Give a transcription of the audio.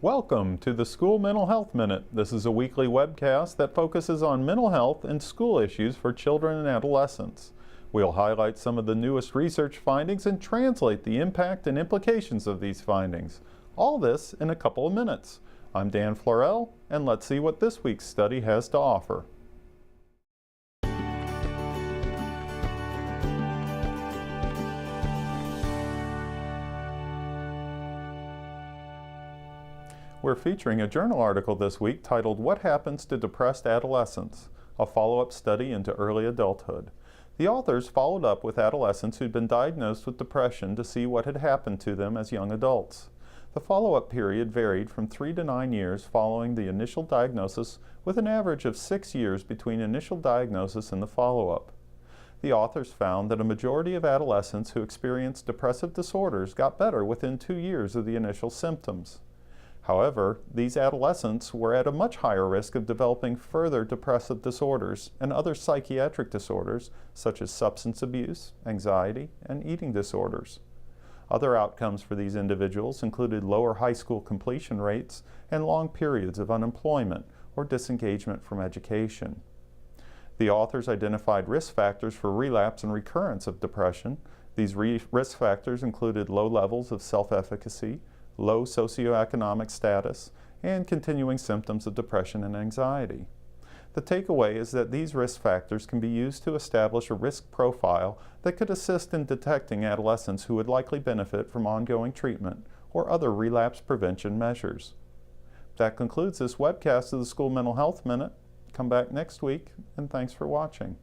Welcome to the School Mental Health Minute. This is a weekly webcast that focuses on mental health and school issues for children and adolescents. We'll highlight some of the newest research findings and translate the impact and implications of these findings. All this in a couple of minutes. I'm Dan Florell, and let's see what this week's study has to offer. We're featuring a journal article this week titled "What Happens to Depressed Adolescents?" A follow-up study into early adulthood. The authors followed up with adolescents who'd been diagnosed with depression to see what had happened to them as young adults. The follow-up period varied from 3 to 9 years following the initial diagnosis, with an average of 6 years between initial diagnosis and the follow-up. The authors found that a majority of adolescents who experienced depressive disorders got better within 2 years of the initial symptoms. However, these adolescents were at a much higher risk of developing further depressive disorders and other psychiatric disorders such as substance abuse, anxiety, and eating disorders. Other outcomes for these individuals included lower high school completion rates and long periods of unemployment or disengagement from education. The authors identified risk factors for relapse and recurrence of depression. These risk factors included low levels of self-efficacy, low socioeconomic status, and continuing symptoms of depression and anxiety. The takeaway is that these risk factors can be used to establish a risk profile that could assist in detecting adolescents who would likely benefit from ongoing treatment or other relapse prevention measures. That concludes this webcast of the School Mental Health Minute. Come back next week, and thanks for watching.